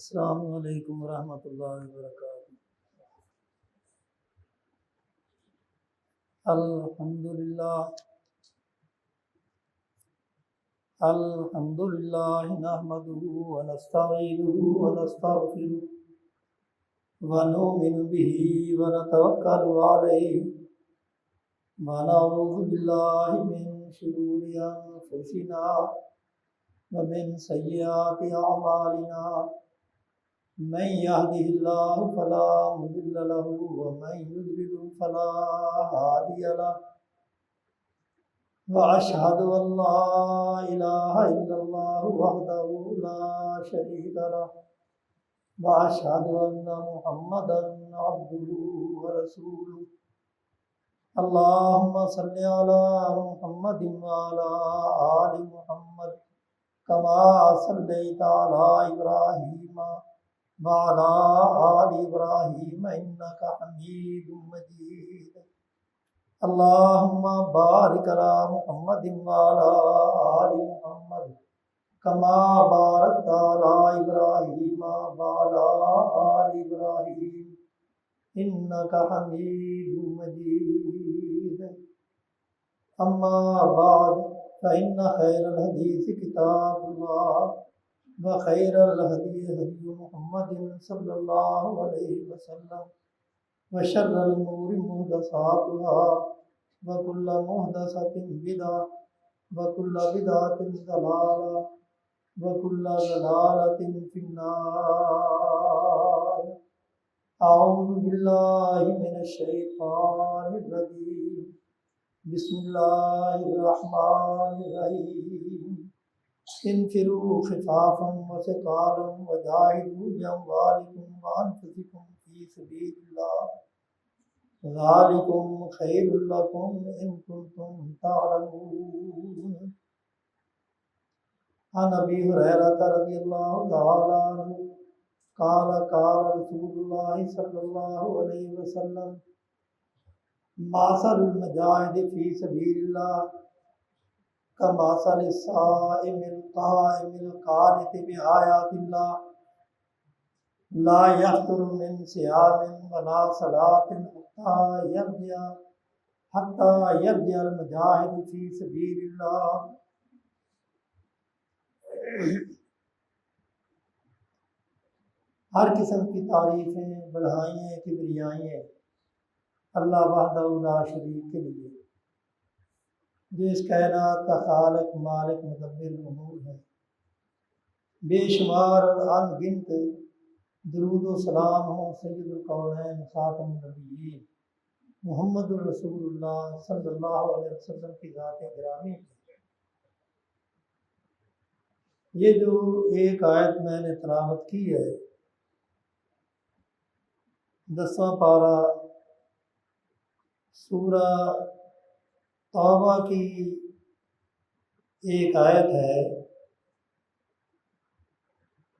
السلام علیکم ورحمۃ اللہ وبرکاتہ۔ الحمد للہ نحمده ونستعینه ونستغفره ونؤمن به ونتوکل علیہ ونعوذ باللہ من شرور انفسنا ومن سیئات اعمالنا من يهده الله فلا مضل له ومن يضلل فلا هادي له وأشهد أن لا إله إلا الله وحده لا شريك له وأشهد أن محمدا عبده ورسوله اللهم صل على محمد وعلى آل محمد كما صليت على إبراهيم وعلى آل إبراهيم إنك حميد مجيد اللهم بارك على محمد وعلى آل محمد كما باركت على إبراهيم وعلى آل إبراهيم إنك حميد مجيد أما بعد فإن خير الحديث كتاب الله وخير الهدي هدي محمد صلى الله عليه وسلم وشر الأمور محدثاتها وكل محدثة بدعة وكل بدعة ضلالة وكل ضلالة في النار أعوذ بالله من الشيطان الرجيم بسم الله الرحمن الرحيم انفروا خفافا وثقالا وجاهدوا بأموالكم وأنفسكم في سبيل الله ذلكم خير لكم إن كنتم تعلمون عن أبي هريرة رضي الله تعالى عنه قال قال رسول الله صلى الله عليه وسلم مثل المجاهد في سبيل الله كمثل الصائم القائم القانت بآيات الله لا يفتر من صيام ولا صلاة حتى يرجع المجاهد في سبيل الله۔ ہر قسم کی تعریفیں، بڑھائیں، کبریائیں اللہ وحدہ لا شریک کے لیے، جو اس کائنات کا خالق، مالک، مدبر امور ہے۔ بے شمار اور ان گنت درود و سلام ہوں سید القونین خاتم النبیین محمد الرسول اللہ صلی اللہ علیہ وسلم کی ذات گرامی پر۔ یہ جو ایک آیت میں نے تلاوت کی ہے، 10واں پارہ سورہ توبہ کی ایک آیت ہے،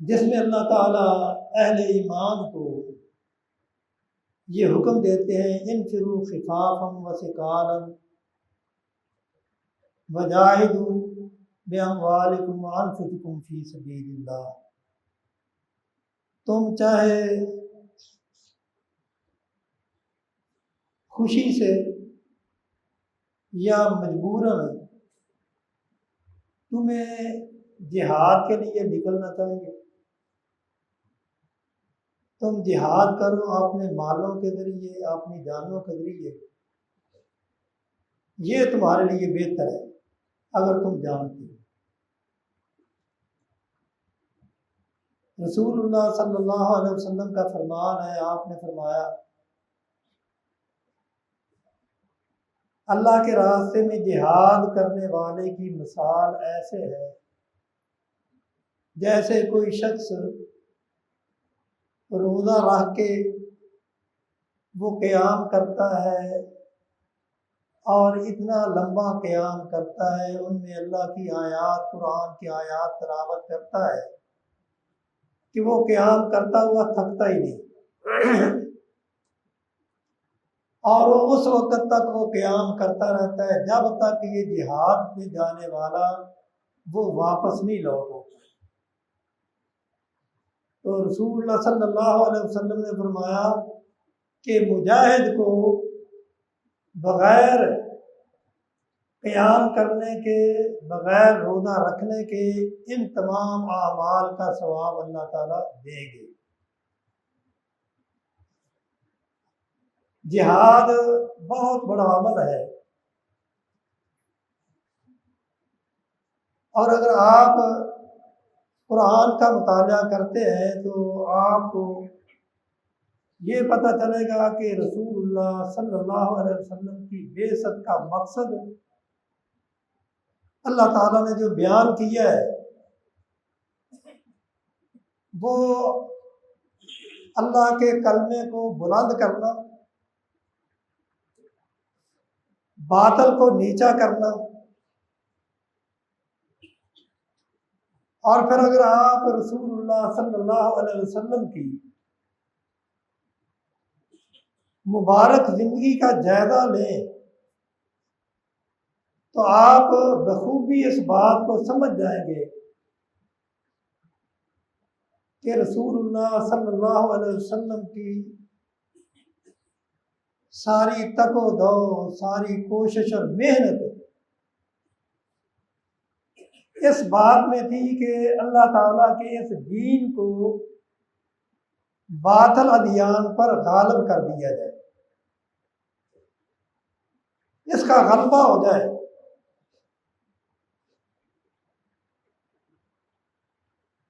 جس میں اللہ تعالیٰ اہل ایمان کو یہ حکم دیتے ہیں انفروا خفافا وثقالا وجاہدوا باموالکم وانفسکم فی سبیل اللہ۔ تم چاہے خوشی سے یا مجبوراً تمہیں جہاد کے لیے نکلنا چاہیے، تم جہاد کرو اپنے مالوں کے ذریعے، اپنی جانوں کے ذریعے، یہ تمہارے لیے بہتر ہے اگر تم جانتے ہو۔ رسول اللہ صلی اللہ علیہ وسلم کا فرمان ہے، آپ نے فرمایا اللہ کے راستے میں جہاد کرنے والے کی مثال ایسے ہے جیسے کوئی شخص روزہ رکھ کے وہ قیام کرتا ہے اور اتنا لمبا قیام کرتا ہے، ان میں اللہ کی آیات، قرآن کی آیات تلاوت کرتا ہے کہ وہ قیام کرتا ہوا تھکتا ہی نہیں، اور وہ اس وقت تک وہ قیام کرتا رہتا ہے جب تک یہ جہاد میں جانے والا وہ واپس نہیں لوٹ ہوتا۔ تو رسول اللہ صلی اللہ علیہ وسلم نے فرمایا کہ مجاہد کو بغیر قیام کرنے کے، بغیر روزہ رکھنے کے ان تمام اعمال کا ثواب اللہ تعالیٰ دیں گے۔ جہاد بہت بڑا عمل ہے، اور اگر آپ قرآن کا مطالعہ کرتے ہیں تو آپ کو یہ پتہ چلے گا کہ رسول اللہ صلی اللہ علیہ وسلم کی بعثت کا مقصد اللہ تعالیٰ نے جو بیان کیا ہے وہ اللہ کے کلمے کو بلند کرنا، باطل کو نیچا کرنا، اور پھر اگر آپ رسول اللہ صلی اللہ علیہ وسلم کی مبارک زندگی کا جائزہ لیں تو آپ بخوبی اس بات کو سمجھ جائیں گے کہ رسول اللہ صلی اللہ علیہ وسلم کی ساری تک و دو، ساری کوشش اور محنت اس بات میں تھی کہ اللہ تعالیٰ کے اس دین کو باطل ادیان پر غالب کر دیا جائے، اس کا غلبہ ہو جائے۔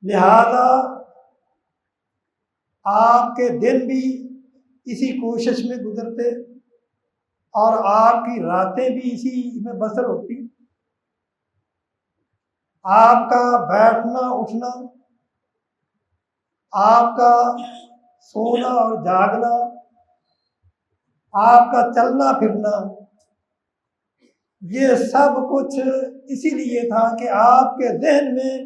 لہذا آپ کے دن بھی اسی کوشش میں گزرتے اور آپ کی راتیں بھی اسی میں بسر ہوتی، آپ کا بیٹھنا اٹھنا، آپ کا سونا اور جاگنا، آپ کا چلنا پھرنا، یہ سب کچھ اسی لیے تھا کہ آپ کے ذہن میں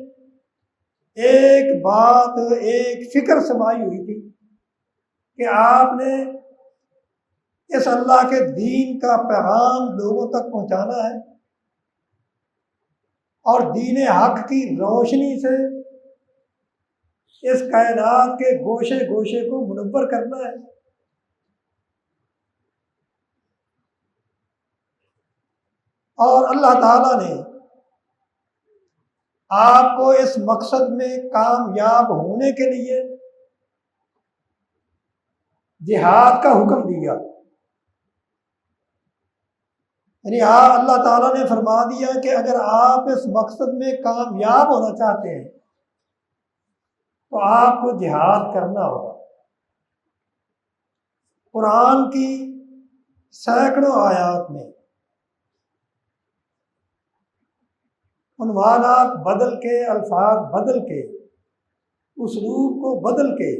ایک بات، ایک فکر سمائی ہوئی تھی کہ آپ نے اس اللہ کے دین کا پیغام لوگوں تک پہنچانا ہے، اور دین حق کی روشنی سے اس کائنات کے گوشے گوشے کو منور کرنا ہے۔ اور اللہ تعالیٰ نے آپ کو اس مقصد میں کامیاب ہونے کے لیے جہاد کا حکم دیا، یعنی اللہ تعالیٰ نے فرما دیا کہ اگر آپ اس مقصد میں کامیاب ہونا چاہتے ہیں تو آپ کو جہاد کرنا ہوگا۔ قرآن کی سینکڑوں آیات میں عنوانات بدل کے، الفاظ بدل کے، اسلوب کو بدل کے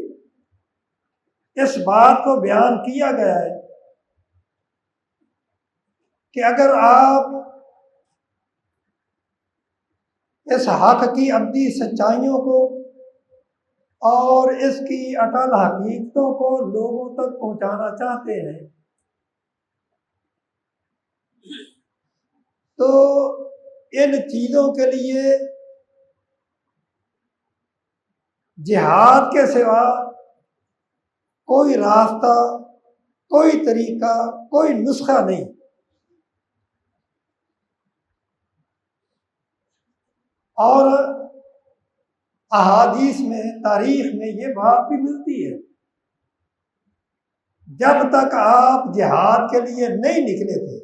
اس بات کو بیان کیا گیا ہے کہ اگر آپ اس حق کی ابدی سچائیوں کو اور اس کی اٹل حقیقتوں کو لوگوں تک پہنچانا چاہتے ہیں تو ان چیزوں کے لیے جہاد کے سوا کوئی راستہ، کوئی طریقہ، کوئی نسخہ نہیں۔ اور احادیث میں، تاریخ میں یہ بات بھی ملتی ہے، جب تک آپ جہاد کے لیے نہیں نکلے تھے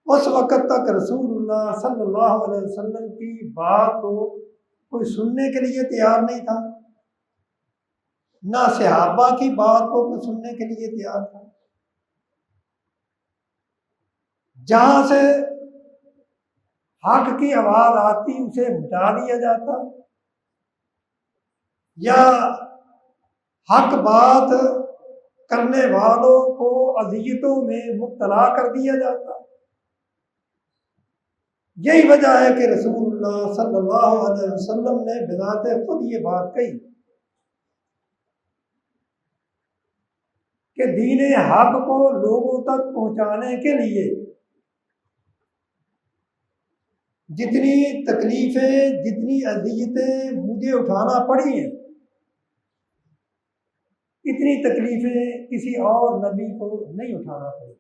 اس وقت تک رسول اللہ صلی اللہ علیہ وسلم کی بات کو کوئی سننے کے لیے تیار نہیں تھا، نہ صحابہ کی بات کو کوئی سننے کے لیے تیار تھا۔ جہاں سے حق کی آواز آتی اسے مٹا دیا جاتا، یا حق بات کرنے والوں کو اذیتوں میں مبتلا کر دیا جاتا۔ یہی وجہ ہے کہ رسول اللہ صلی اللہ علیہ وسلم نے بذات خود یہ بات کہی کہ دین حق کو لوگوں تک پہنچانے کے لیے جتنی تکلیفیں جتنی اذیتیں مجھے اٹھانا پڑی ہیں اتنی تکلیفیں کسی اور نبی کو نہیں اٹھانا پڑی.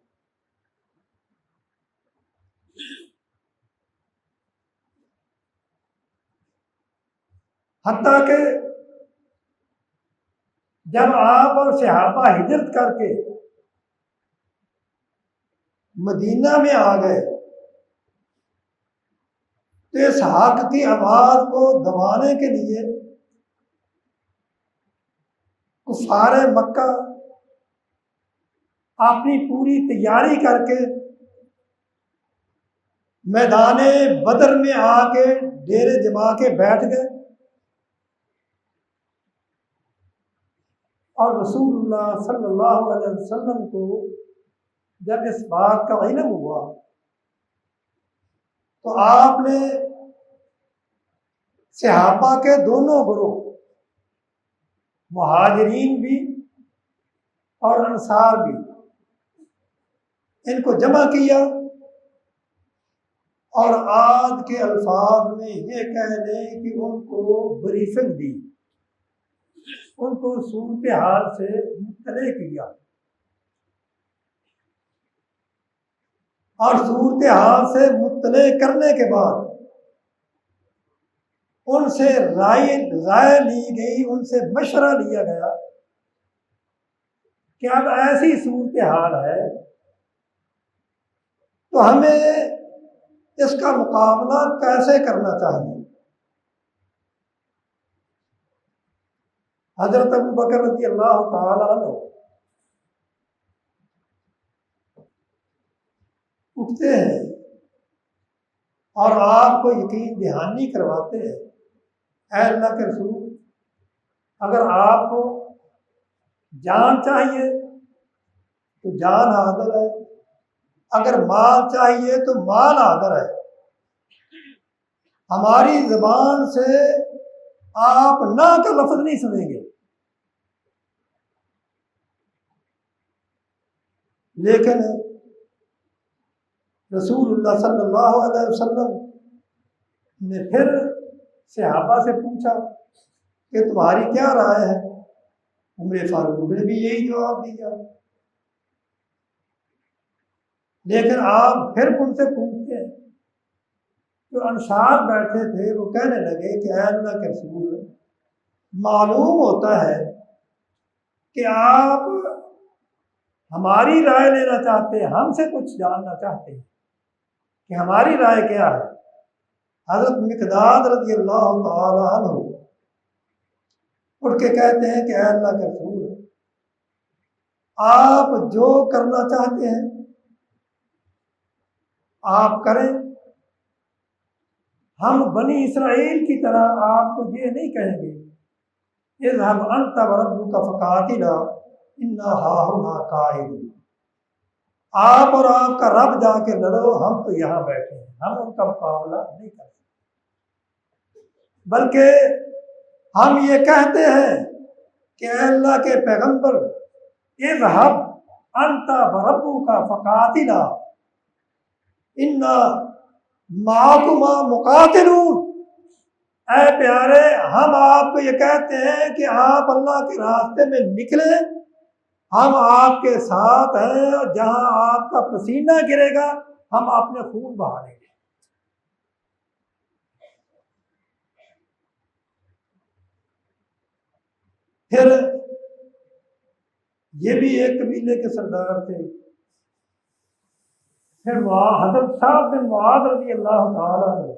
حتیٰ کہ جب آپ اور صحابہ ہجرت کر کے مدینہ میں آ گئے تو اس حق کی آواز کو دبانے کے لیے کفار مکہ اپنی پوری تیاری کر کے میدان بدر میں آ کے ڈیرے جما کے بیٹھ گئے اور رسول اللہ صلی اللہ علیہ وسلم کو جب اس بات کا علم ہوا تو آپ نے صحابہ کے دونوں گروہ مہاجرین بھی اور انصار بھی ان کو جمع کیا اور آج کے الفاظ میں یہ کہہ لیں کہ ان کو بریفنگ دی، ان کو صورتحال سے مطلع کیا اور صورتحال سے مطلع کرنے کے بعد ان سے رائے لی گئی، ان سے مشورہ لیا گیا کہ اب ایسی صورتحال ہے تو ہمیں اس کا مقابلہ کیسے کرنا چاہیے. حضرت ابو بکر رضی اللہ تعالی عنہ اٹھتے ہیں اور آپ کو یقین دہانی کرواتے ہیں، اے اللہ کے رسول، اگر آپ کو جان چاہیے تو جان حاضر ہے، اگر مال چاہیے تو مال حاضر ہے، ہماری زبان سے آپ نہ کا لفظ نہیں سنیں گے. لیکن رسول اللہ صلی اللہ علیہ وسلم نے پھر صحابہ سے پوچھا کہ تمہاری کیا رائے ہے؟ عمر فاروق نے بھی یہی جواب دیا. لیکن آپ پھر ان سے پوچھتے ہیں، جو انصار بیٹھے تھے وہ کہنے لگے کہ اے اللہ کے رسول، معلوم ہوتا ہے کہ آپ ہماری رائے لینا چاہتے ہیں، ہم سے کچھ جاننا چاہتے ہیں کہ ہماری رائے کیا ہے. حضرت مقداد رضی اللہ تعالی عنہ اٹھ کے کہتے ہیں کہ اے اللہ کے رسول، آپ جو کرنا چاہتے ہیں آپ کریں، ہم بنی اسرائیل کی طرح آپ کو یہ نہیں کہیں گے اذهب انت وربك فقاتلا انا هاهنا قاعدون، آپ اور آپ کا رب جا کے لڑو، ہم تو یہاں بیٹھے ہیں، ہم ان کا مقابلہ نہیں کر سکتے. بلکہ ہم یہ کہتے ہیں کہ اے اللہ کے پیغمبر، اذهب انت وربك فقاتلا انا معکما مقاتلون، اے پیارے ہم آپ کو یہ کہتے ہیں کہ آپ اللہ کے راستے میں نکلیں، ہم آپ کے ساتھ ہیں، اور جہاں آپ کا پسینہ گرے گا ہم اپنے خون بہا لیں گے. پھر یہ بھی ایک قبیلے کے سردار تھے. پھر حضرت صاحب بن معاذ رضی اللہ تعالیٰ عنہ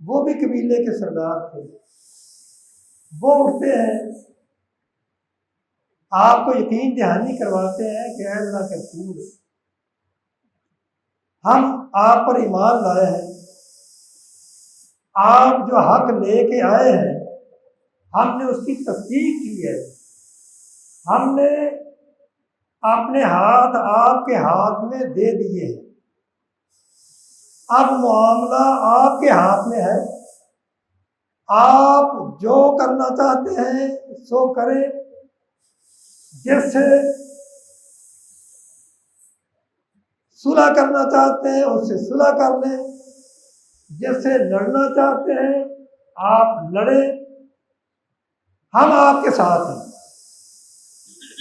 وہ بھی قبیلے کے سردار تھے. وہ اٹھتے ہیں، آپ کو یقین دہانی کرواتے ہیں کہ اے اللہ کے رسول، ہم آپ پر ایمان لائے ہیں، آپ جو حق لے کے آئے ہیں ہم نے اس کی تصدیق کی ہے، ہم نے اپنے ہاتھ آپ کے ہاتھ میں دے دیے ہیں، اب معاملہ آپ کے ہاتھ میں ہے، آپ جو کرنا چاہتے ہیں سو کریں، جس سے صلح کرنا چاہتے ہیں اس سے صلح کر لیں، جس سے لڑنا چاہتے ہیں آپ لڑیں، ہم آپ کے ساتھ ہیں۔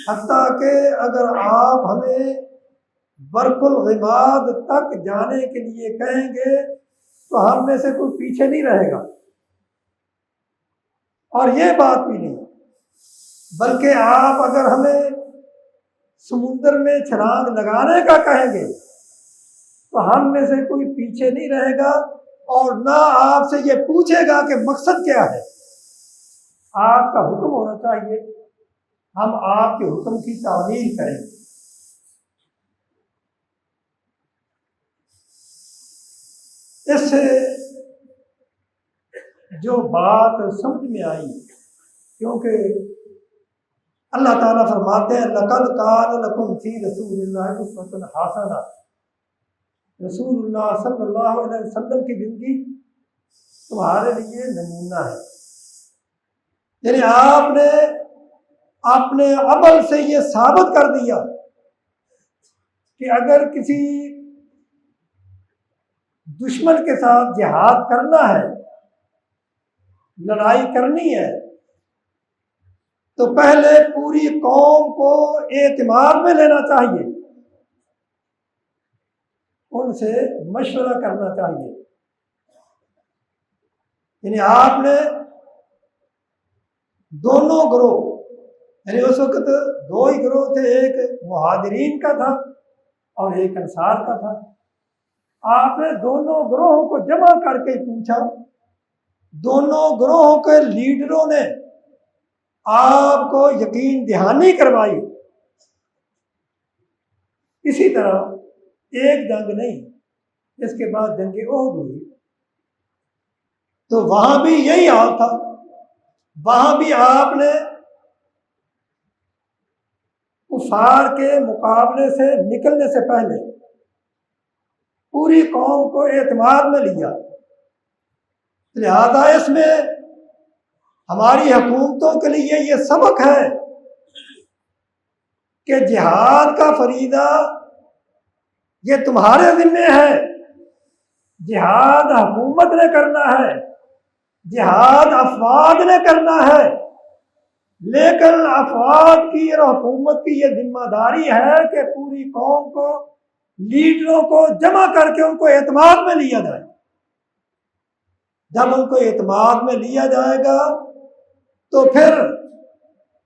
حتیٰ کہ اگر آپ ہمیں برق العباد تک جانے کے لیے کہیں گے تو ہم میں سے کوئی پیچھے نہیں رہے گا۔ اور یہ بات بھی نہیں، بلکہ آپ اگر ہمیں سمندر میں چھلانگ لگانے کا کہیں گے تو ہم میں سے کوئی پیچھے نہیں رہے گا، اور نہ آپ سے یہ پوچھے گا کہ مقصد کیا ہے۔ آپ کا حکم ہونا چاہیے، ہم آپ کے حکم کی تعمیل کریں گے۔ اس سے جو بات سمجھ میں آئی، کیونکہ اللہ تعالیٰ فرماتے ہیں لَقَدْ كَانَ لَكُمْ فِي رَسُولِ اللَّهِ أُسْوَةٌ حَسَنَةٌ، رسول اللہ صلی اللہ علیہ وسلم کی زندگی تمہارے لیے نمونہ ہے۔ یعنی آپ نے اپنے عمل سے یہ ثابت کر دیا کہ اگر کسی دشمن کے ساتھ جہاد کرنا ہے، لڑائی کرنی ہے، تو پہلے پوری قوم کو اعتماد میں لینا چاہیے، ان سے مشورہ کرنا چاہیے۔ یعنی آپ نے دونوں گروہ، یعنی اس وقت دو ہی گروہ تھے، ایک مہاجرین کا تھا اور ایک انصار کا تھا۔ آپ نے دونوں گروہوں کو جمع کر کے پوچھا، دونوں گروہوں کے لیڈروں نے آپ کو یقین دہانی کروائی۔ اسی طرح ایک جنگ نہیں، اس کے بعد جنگ احد ہوئی تو وہاں بھی یہی حال تھا۔ وہاں بھی آپ نے کفار کے مقابلے سے نکلنے سے پہلے پوری قوم کو اعتماد میں لیا۔ لہذا اس میں ہماری حکومتوں کے لیے یہ سبق ہے کہ جہاد کا فریضہ یہ تمہارے ذمے ہے، جہاد حکومت نے کرنا ہے، جہاد افراد نے کرنا ہے، لیکن افراد کی اور حکومت کی یہ ذمہ داری ہے کہ پوری قوم کو، لیڈروں کو جمع کر کے ان کو اعتماد میں لیا جائے۔ جب ان کو اعتماد میں لیا جائے گا تو پھر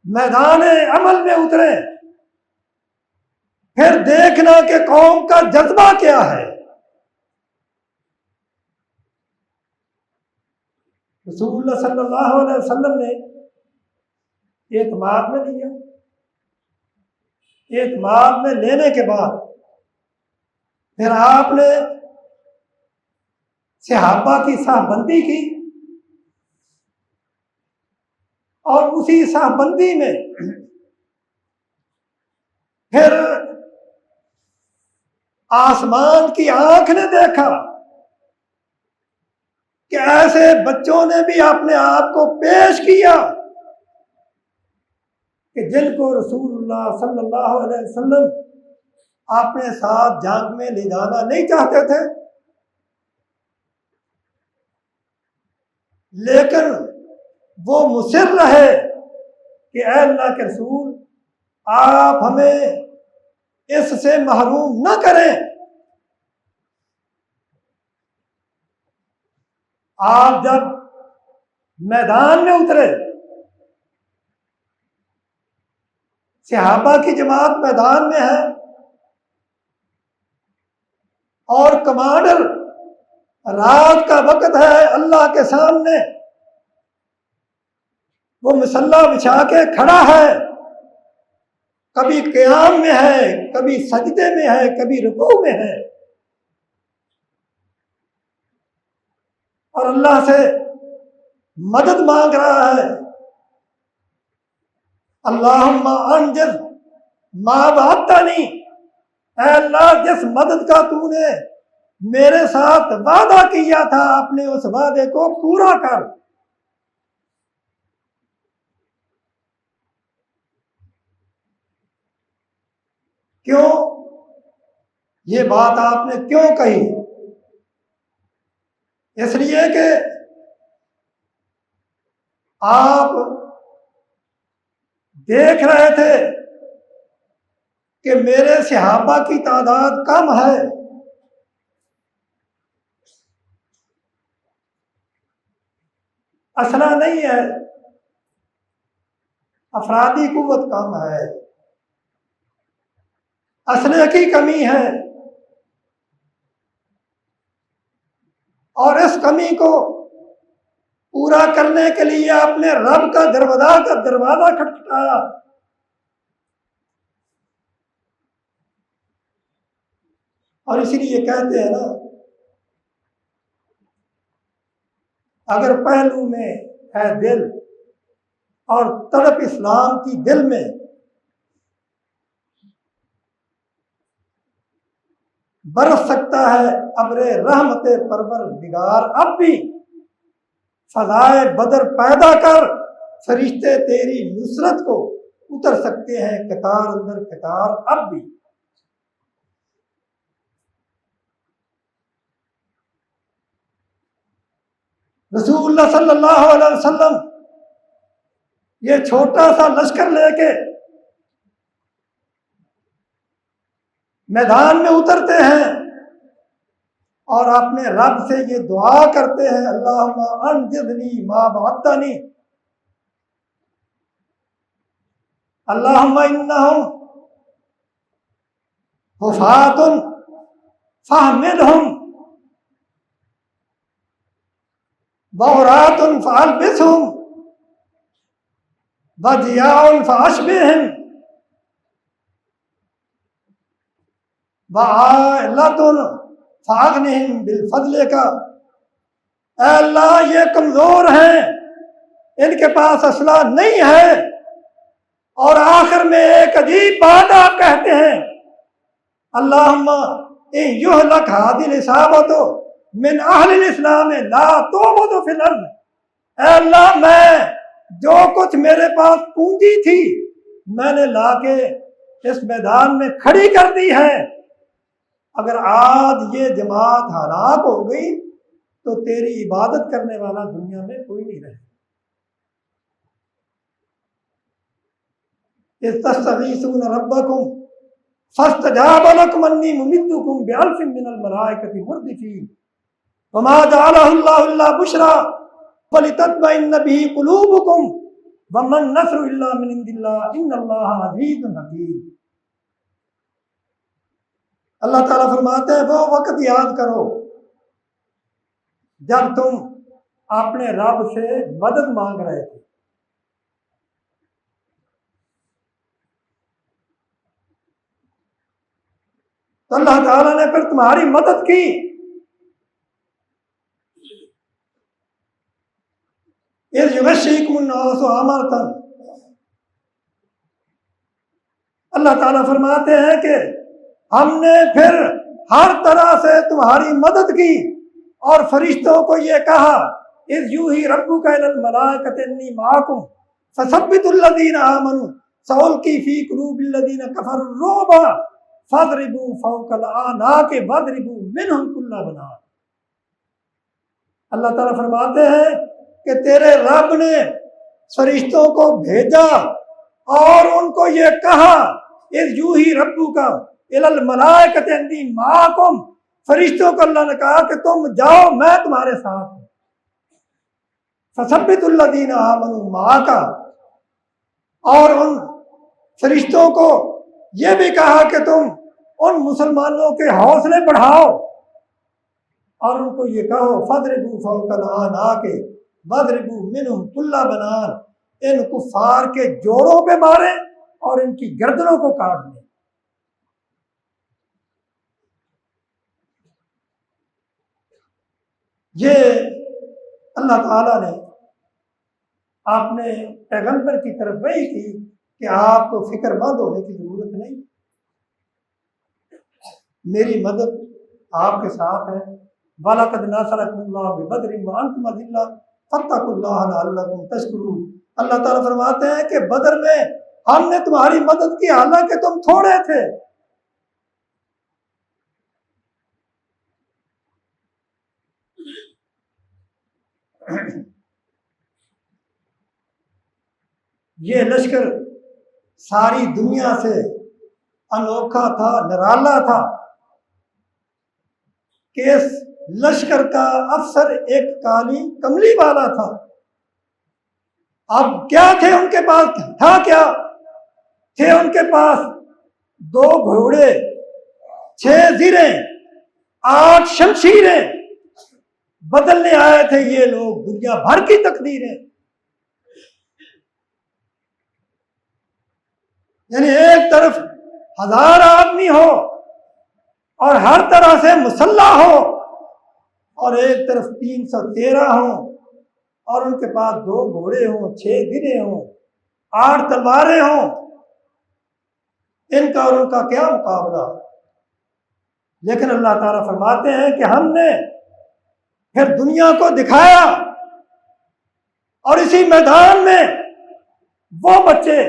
میدان عمل میں اترے، پھر دیکھنا کہ قوم کا جذبہ کیا ہے۔ رسول اللہ صلی اللہ علیہ وسلم نے اعتماد میں لیا، اعتماد میں لینے کے بعد پھر آپ نے صحابہ کی صاف بندی کی، اور اسی صاف بندی میں پھر آسمان کی آنکھ نے دیکھا کہ ایسے بچوں نے بھی اپنے آپ کو پیش کیا کہ جن کو رسول اللہ صلی اللہ علیہ وسلم اپنے ساتھ جنگ میں لے جانا نہیں چاہتے تھے، لیکن وہ مصر رہے کہ اے اللہ کے رسول آپ ہمیں اس سے محروم نہ کریں۔ آپ جب میدان میں اترے، صحابہ کی جماعت میدان میں ہے اور کمانڈر رات کا وقت ہے، اللہ کے سامنے وہ مسلح بچھا کے کھڑا ہے، کبھی قیام میں ہے، کبھی سجدے میں ہے، کبھی رکوع میں ہے، اور اللہ سے مدد مانگ رہا ہے۔ اللہم انجز ما وعدتنی، اے اللہ جس مدد کا تو نے میرے ساتھ وعدہ کیا تھا اپنے اس وعدے کو پورا کر۔ کیوں یہ بات آپ نے کیوں کہی؟ اس لیے کہ آپ دیکھ رہے تھے کہ میرے صحابہ کی تعداد کم ہے، اسلحہ نہیں ہے، افرادی قوت کم ہے، اسلحے کی کمی ہے، اور اس کمی کو پورا کرنے کے لیے آپ نے رب کا دروازہ کھٹکھٹایا۔ اور اسی لیے کہتے ہیں نا، اگر پہلو میں ہے دل اور تڑپ اسلام کی دل میں، برس سکتا ہے ابر رحمت پروردگار اب بھی، فضائے بدر پیدا کر، فرشتے تیری نصرت کو اتر سکتے ہیں قطار اندر قطار اب بھی۔ رسول اللہ صلی اللہ علیہ وسلم یہ چھوٹا سا لشکر لے کے میدان میں اترتے ہیں اور اپنے رب سے یہ دعا کرتے ہیں، اللہم انجزنی ما وعدتنی، اللہم انہم حفاۃ فاحملہم وعراۃ فالبسہم وجیاع فاشبہم وعائلۃ فاغنہم بالفضل کا۔ اے اللہ یہ کمزور ہیں، ان کے پاس اسلحہ نہیں ہے، اور آخر میں ایک عجیب بات آپ کہتے ہیں، اللہم ان یہلک ہذہ العصابۃ من اہل الاسلام لا تعبد فی الارض۔ اے اللہ میں جو کچھ میرے پاس پونجی تھی میں نے لا کے اس میدان میں کھڑی کر دی ہے، اگر آج یہ جماعت ہلاک ہو گئی تو تیری عبادت کرنے والا دنیا میں کوئی نہیں رہے۔ اذ تستغیثون ربکم فاستجاب لکم انی ممدکم بألف من الملائکۃ مردفین وما جعلہ اللہ الا بشریٰ ولتطمئن بہ قلوبکم وما النصر الا من عند اللہ ان اللہ عزیز حکیم۔ اللہ تعالیٰ فرماتے ہیں وہ وقت یاد کرو جب تم اپنے رب سے مدد مانگ رہے تھے، تو اللہ تعالیٰ نے پھر تمہاری مدد کی۔ اذ یغشیکم النعاس امانۃ، اللہ تعالیٰ فرماتے ہیں کہ ہم نے پھر ہر طرح سے تمہاری مدد کی، اور فرشتوں کو یہ کہا اذ یوحی ربک الی الملائکۃ انی معکم فثبتوا الذین آمنوا سألقی فی قلوب الذین کفروا الرعب فاضربوا فوق الاعناق واضربوا منہم کل بنان۔ اللہ تعالیٰ فرماتے ہیں کہ تیرے رب نے فرشتوں کو بھیجا اور ان کو یہ کہا اذ یوحی ربک الی الملائکۃ انی معکم، فرشتوں کو اللہ نے کہا کہ تم جاؤ میں تمہارے ساتھ ہوں، فثبتوا الذین آمنوا معک، اور ان فرشتوں کو یہ بھی کہا کہ تم ان مسلمانوں کے حوصلے بڑھاؤ، اور ان کو یہ کہو فاضربوا فوق الاعناق واضربوا منہم کل بنان، ان کفار کے جوڑوں پہ ماریں اور ان کی گردنوں کو کاٹ دیں۔ یہ اللہ تعالیٰ نے اپنے پیغمبر کی طرف وحی کی کہ آپ کو فکر مند ہونے کی ضرورت نہیں، میری مدد آپ کے ساتھ ہے۔ وَلَقَدْ نَصَرَكُمُ اللَّهُ بِبَدْرٍ وَأَنْتُمْ أَذِلَّةٌ فَاتَّقُوا اللَّهَ لَعَلَّكُمْ تَشْكُرُونَ۔ اللہ تعالیٰ فرماتے ہیں کہ بدر میں ہم نے تمہاری مدد کی حالانکہ تم تھوڑے تھے، یہ لشکر ساری دنیا سے انوکھا تھا، نرالا تھا کہ اس لشکر کا افسر ایک کالی کملی والا تھا۔ اب کیا تھے ان کے پاس؟ تھا کیا؟ تھے ان کے پاس 2 گھوڑے، 6 زرہیں، 8 شمشیریں۔ بدلنے آئے تھے یہ لوگ دنیا بھر کی تقدیریں۔ یعنی ایک طرف 1000 آدمی ہو اور ہر طرح سے مسلح ہو، اور ایک طرف 313 ہوں اور ان کے پاس 2 گھوڑے ہوں، 6 گھوڑے ہوں، 8 تلواریں ہوں، ان کا اور ان کا کیا مقابلہ؟ لیکن اللہ تعالیٰ فرماتے ہیں کہ ہم نے پھر دنیا کو دکھایا، اور اسی میدان میں وہ بچے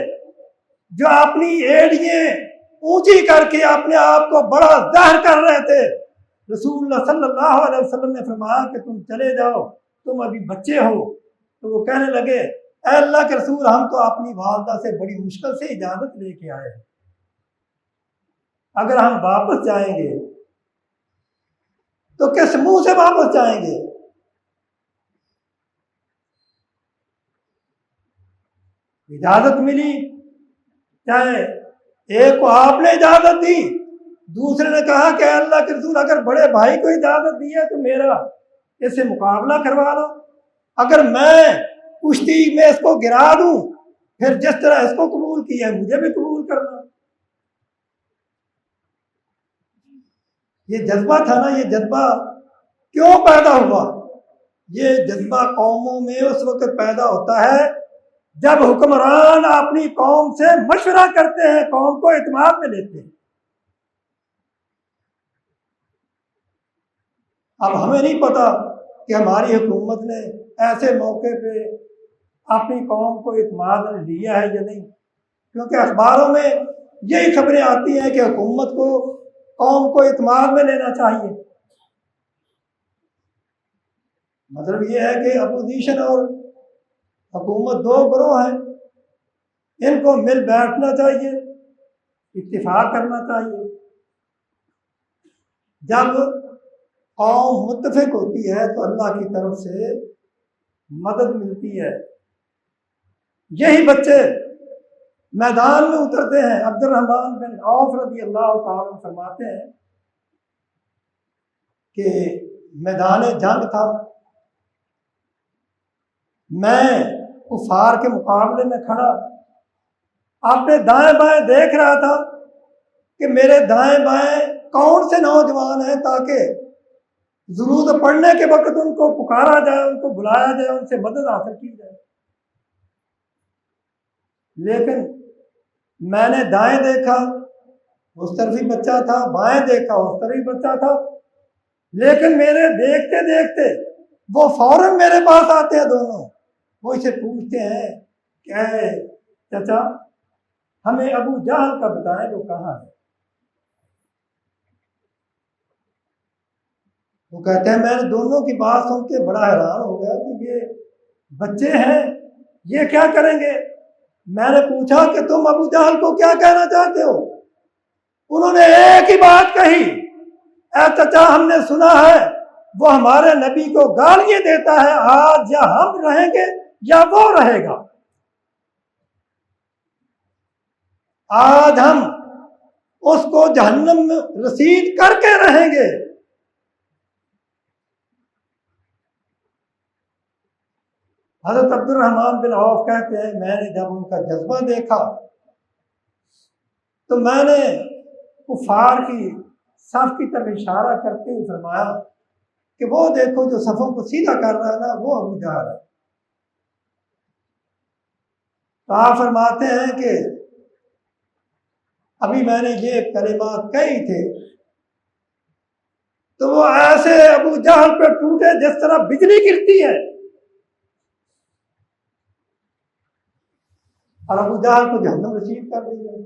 جو اپنی ایڑیاں اونچی کر کے اپنے آپ کو بڑا ظاہر کر رہے تھے، رسول اللہ صلی اللہ علیہ وسلم نے فرمایا کہ تم چلے جاؤ، تم ابھی بچے ہو۔ تو وہ کہنے لگے اے اللہ کے رسول، ہم تو اپنی والدہ سے بڑی مشکل سے اجازت لے کے آئے ہیں، اگر ہم واپس جائیں گے تو کس منہ سے واپس جائیں گے؟ اجازت ملی، چاہے ایک کو آپ نے اجازت دی، دوسرے نے کہا کہ اللہ کے رسول اگر بڑے بھائی کو اجازت دی ہے تو میرا اس سے مقابلہ کروا لو، اگر میں کشتی میں اس کو گرا دوں پھر جس طرح اس کو قبول کیا ہے مجھے بھی قبول کرنا۔ یہ جذبہ تھا نا، یہ جذبہ کیوں پیدا ہوا؟ یہ جذبہ قوموں میں اس وقت پیدا ہوتا ہے جب حکمران اپنی قوم سے مشورہ کرتے ہیں، قوم کو اعتماد میں لیتے ہیں۔ اب ہمیں نہیں پتا کہ ہماری حکومت نے ایسے موقع پہ اپنی قوم کو اعتماد میں لیا ہے یا نہیں، کیونکہ اخباروں میں یہی خبریں آتی ہیں کہ حکومت کو قوم کو اعتماد میں لینا چاہیے۔ مطلب یہ ہے کہ اپوزیشن اور حکومت 2 گروہ ہیں، ان کو مل بیٹھنا چاہیے، اتفاق کرنا چاہیے۔ جب قوم متفق ہوتی ہے تو اللہ کی طرف سے مدد ملتی ہے۔ یہی بچے میدان میں اترتے ہیں۔ عبد الرحمن بن عوف رضی اللہ تعالیٰ عنہ فرماتے ہیں کہ میدان جنگ تھا، میں کفار کے مقابلے میں کھڑا اپنے دائیں بائیں دیکھ رہا تھا کہ میرے دائیں بائیں کون سے نوجوان ہیں تاکہ ضرورت پڑنے کے وقت ان کو پکارا جائے، ان کو بلایا جائے، ان سے مدد حاصل کی جائے۔ لیکن میں نے دائیں دیکھا اس طرف ہی بچہ تھا، بائیں دیکھا اس طرف ہی بچہ تھا، لیکن میرے دیکھتے دیکھتے وہ فوراً میرے پاس آتے ہیں دونوں، وہ اسے پوچھتے ہیں کہ اے چچا ہمیں ابو جہل کا بتائیں وہ کہاں ہے؟ وہ کہتے ہیں میں نے دونوں کی بات سن کے بڑا حیران ہو گیا کہ یہ بچے ہیں، یہ کیا کریں گے؟ میں نے پوچھا کہ تم ابو جہل کو کیا کہنا چاہتے ہو؟ انہوں نے ایک ہی بات کہی، اے چچا ہم نے سنا ہے وہ ہمارے نبی کو گالیاں دیتا ہے، آج یا ہم رہیں گے یا وہ رہے گا، آج ہم اس کو جہنم میں رسید کر کے رہیں گے۔ حضرت عبد الرحمن بن عوف کہتے ہیں میں نے جب ان کا جذبہ دیکھا تو میں نے کفار کی صف کی طرف اشارہ کرتے ہوئے فرمایا کہ وہ دیکھو جو صفوں کو سیدھا کر رہا ہے نا وہ ابو جہل ہے۔ تو آپ فرماتے ہیں کہ ابھی میں نے یہ کلمات کہی تھے تو وہ ایسے ابو جہل پہ ٹوٹے جس طرح بجلی گرتی ہے، اور ابو جہل کو جہنم رسید کر دی گئی۔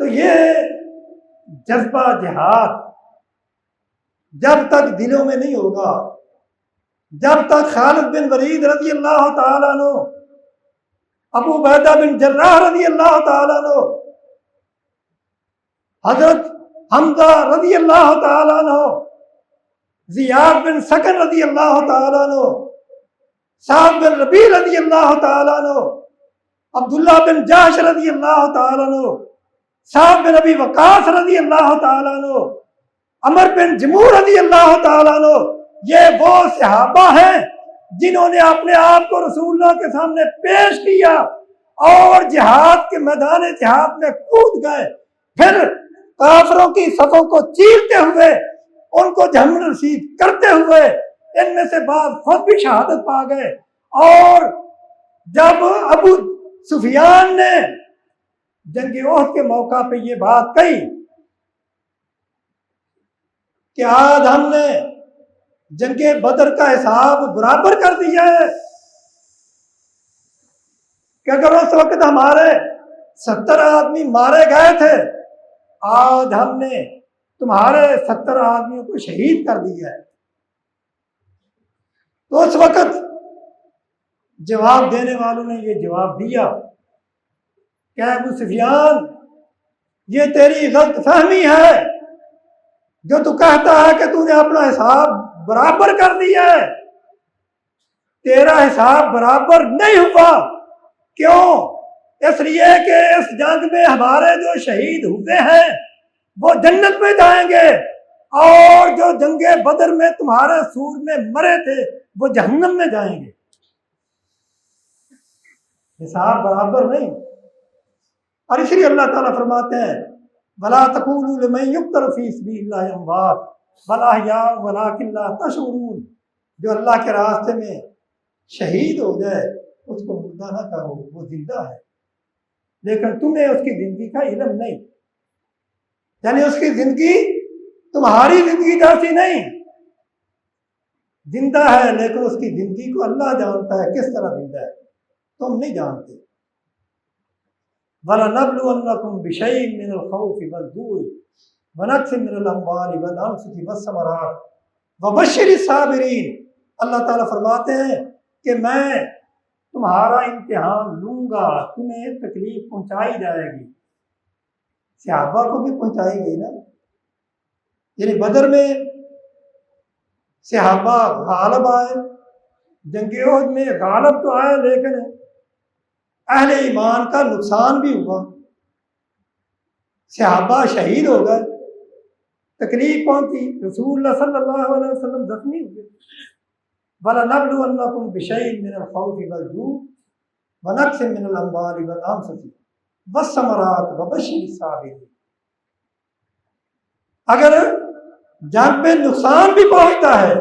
تو یہ جذبہ جہاد جب تک دلوں میں نہیں ہوگا، جب تک خالد بن ولید رضی اللہ تعالیٰ عنہ، ابو عبیدہ بن جراح رضی اللہ تعالیٰ عنہ، حضرت حمزہ رضی اللہ تعالیٰ عنہ، زیاد بن سکن رضی اللہ تعالیٰ عنہ، سعد بن ربیع رضی اللہ تعالیٰ عنہ، عبداللہ بن جاش رضی اللہ تعالیٰ عنہ، سعد بن ابی وقاص رضی اللہ تعالیٰ عنہ، عمر بن جمور رضی اللہ تعالیٰ عنہ، یہ وہ صحابہ ہیں جنہوں نے اپنے آپ کو رسول اللہ کے سامنے پیش کیا اور جہاد کے میدان جہاد میں کود گئے، پھر کافروں کی صفوں کو چیرتے ہوئے ان کو جہنم رسید کرتے ہوئے ان میں سے بعض خود بھی شہادت پا گئے۔ اور جب ابو سفیان نے جنگ احد کے موقع پہ یہ بات کہی کہ آج ہم نے جنگ بدر کا حساب برابر کر دیا ہے کہ اگر اس وقت ہمارے 70 آدمی مارے گئے تھے، آج ہم نے تمہارے 70 آدمیوں کو شہید کر دیا ہے۔ تو اس وقت جواب دینے والوں نے یہ جواب دیا کہ ابو سفیان، یہ تیری غلط فہمی ہے، جو تو کہتا ہے کہ تو نے اپنا حساب برابر کر دیا ہے، تیرا حساب برابر نہیں ہوا۔ کیوں؟ اس لیے کہ اس جنگ میں ہمارے جو شہید ہوئے ہیں وہ جنت میں جائیں گے، اور جو جنگ بدر میں تمہارے سور میں مرے تھے وہ جہنم میں جائیں گے۔ حساب برابر نہیں۔ اور اس لیے اللہ تعالیٰ فرماتے ہیں وَلَا تَقُولُوا لِمَن يُقْتَلُ فِي سَبِيلِ اللَّهِ أَمْوَاتٌ بَلْ أَحْيَاءٌ وَلَٰكِن لَّا تَشْعُرُونَ۔ جو اللہ کے راستے میں شہید ہو جائے اس کو مردہ نہ کہو، وہ زندہ ہے، لیکن تمہیں اس کی زندگی کا علم نہیں، یعنی اس کی زندگی تمہاری زندگی جیسی نہیں، زندہ ہے لیکن اس کی زندگی کو اللہ جانتا ہے کس طرح زندہ ہے، تم نہیں جانتے۔ وَلَنَبْلُوَنَّكُمْ بِشَيْءٍ مِّنَ الْخَوْفِ وَالْجُوعِ وَنَقْصٍ مِّنَ الْأَمْوَالِ وَالْأَنفُسِ وَالثَّمَرَاتِ وَبَشِّرِ الصَّابِرِينَ۔ اللہ تعالیٰ فرماتے ہیں کہ میں تمہارا امتحان لوں گا، تمہیں تکلیف پہنچائی جائے گی، صحابہ کو بھی پہنچائی گئی نا، یعنی بدر میں صحابہ غالب آئے، جنگ احد میں غالب تو آئے لیکن اہل ایمان کا نقصان بھی ہوا، صحابہ شہید ہو گئے، تکلیف پہنچی، رسول اللہ صلی اللہ علیہ وسلم زخمی ہوئے۔ وَلَنَبْلُوَنَّكُمْ بِشَيْءٍ مِّنَ الْخَوْفِ وَالْجُوعِ وَنَقْصٍ مِّنَ الْأَمْوَالِ وَالْأَنفُسِ وَالثَّمَرَاتِ وَبَشِّرِ الصَّابِرِينَ۔ اگر جنگ میں نقصان بھی پہنچتا ہے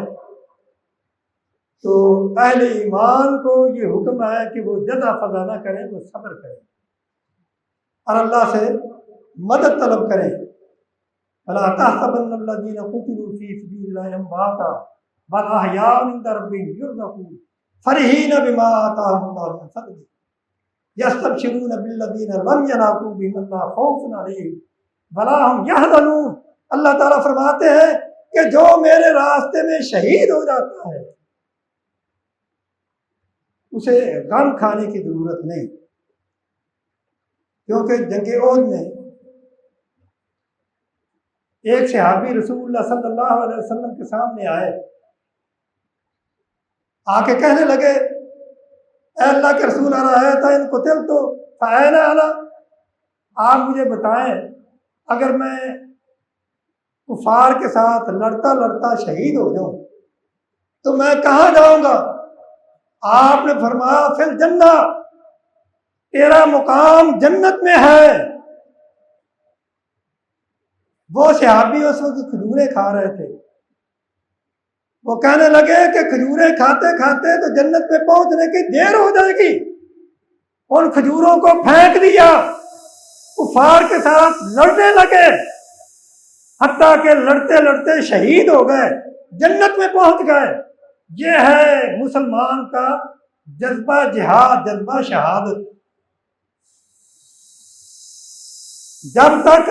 تو اہل ایمان کو یہ حکم ہے کہ وہ جزا فضا نہ کریں، وہ صبر کریں اور اللہ سے مدد طلب کریں۔ وَلَا تَحْسَبَنَّ الَّذِينَ قُتِلُوا فِي سَبِيلِ اللَّهِ أَمْوَاتًا بَلْ أَحْيَاءٌ عِندَ رَبِّهِمْ يُرْزَقُونَ فَرِحِينَ بِمَا آتَاهُمُ اللَّهُ مِن فَضْلِهِ يَسْتَبْشِرُونَ بِالَّذِينَ لَمْ يَلْحَقُوا بِهِمْ أَلَّا خَوْفٌ عَلَيْهِمْ وَلَا هُمْ يَحْزَنُونَ۔ اللہ تعالیٰ فرماتے ہیں کہ جو میرے راستے میں شہید ہو جاتا ہے اسے غم کھانے کی ضرورت نہیں، کیونکہ جنگ احد میں ایک صحابی رسول اللہ صلی اللہ علیہ وسلم کے سامنے آئے، آ کے کہنے لگے اے اللہ کے رسول ارأیت ان قتلت فأین انا، آپ مجھے بتائیں اگر میں کفار کے ساتھ لڑتا لڑتا شہید ہو جاؤں تو میں کہاں جاؤں گا؟ آپ نے فرمایا فی الجنہ، تیرا مقام جنت میں ہے۔ وہ صحابی اس وقت کھجوریں کھا رہے تھے، وہ کہنے لگے کہ کھجوریں کھاتے کھاتے تو جنت میں پہنچنے کی دیر ہو جائے گی، ان کھجوروں کو پھینک دیا، کفار کے ساتھ لڑنے لگے، حتیٰ کہ لڑتے لڑتے شہید ہو گئے، جنت میں پہنچ گئے۔ یہ ہے مسلمان کا جذبہ جہاد، جذبہ شہادت۔ جب تک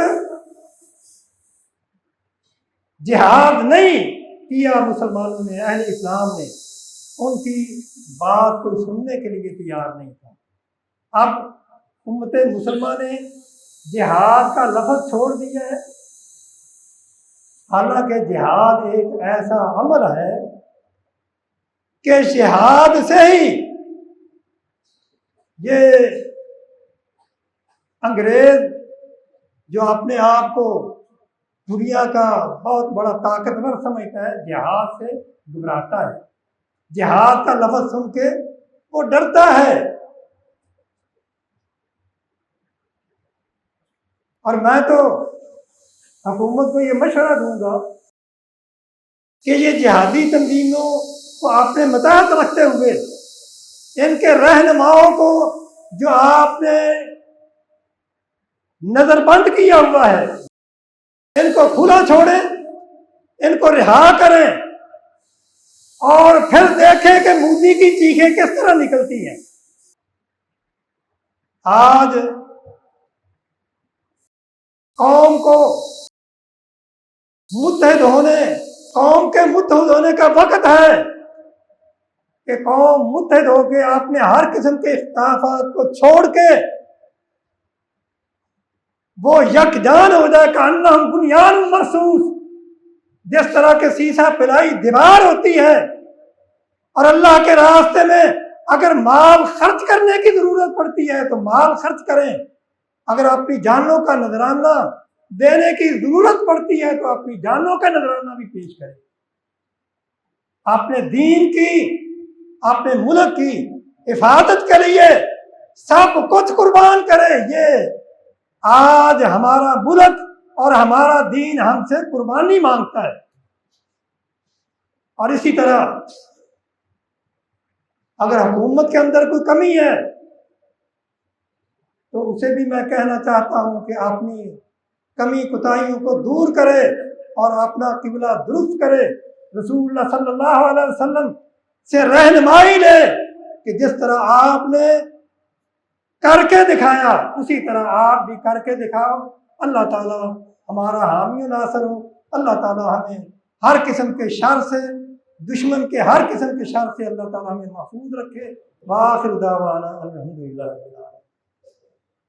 جہاد نہیں کیا مسلمانوں نے، اہل اسلام نے، ان کی بات کوئی سننے کے لیے تیار نہیں تھا۔ اب امت مسلمہ نے جہاد کا لفظ چھوڑ دیا ہے، حالانکہ جہاد ایک ایسا عمل ہے کہ جہاد سے ہی یہ انگریز جو اپنے آپ کو دنیا کا بہت بڑا طاقتور سمجھتا ہے، جہاد سے گھبراتا ہے، جہاد کا لفظ سن کے وہ ڈرتا ہے۔ اور میں تو حکومت کو یہ مشورہ دوں گا کہ یہ جہادی تنظیموں کو اپنے متحد رکھتے ہوئے ان کے رہنماؤں کو جو آپ نے نظر بند کیا ہوا ہے، ان کو کھلا چھوڑیں، ان کو رہا کریں، اور پھر دیکھیں کہ مودی کی چیخیں کس طرح نکلتی ہیں۔ آج قوم کو متحد ہونے، قوم کے متحد ہونے کا وقت ہے کہ قوم متحد ہو کے اپنے ہر قسم کے اختلافات کو چھوڑ کے وہ یکجان ہو جائے کہ انہم بنیان مرصوص، جس طرح کے سیسا پلائی دیوار ہوتی ہے، اور اللہ کے راستے میں اگر مال خرچ کرنے کی ضرورت پڑتی ہے تو مال خرچ کریں، اگر اپنی جانوں کا نذرانہ دینے کی ضرورت پڑتی ہے تو اپنی جانوں کا نذرانہ بھی پیش کریں، اپنے دین کی، اپنے ملک کی حفاظت کے لیے سب کچھ قربان کریں۔ یہ آج ہمارا ملک اور ہمارا دین ہم سے قربانی مانگتا ہے۔ اور اسی طرح اگر حکومت کے اندر کوئی کمی ہے تو اسے بھی میں کہنا چاہتا ہوں کہ اپنی کمی کوتاہیوں کو دور کرے اور اپنا قبلہ درست کرے، رسول اللہ صلی اللہ علیہ وسلم سے رہنمائی لے کہ جس طرح آپ نے کر کے دکھایا اسی طرح آپ بھی کر کے دکھاؤ۔ اللہ تعالیٰ ہمارا حامی و ناصر ہو، اللہ تعالیٰ ہمیں ہر قسم کے شر سے، دشمن کے ہر قسم کے شر سے اللہ تعالیٰ ہمیں محفوظ رکھے۔ وآخر دعوانا الحمدللہ۔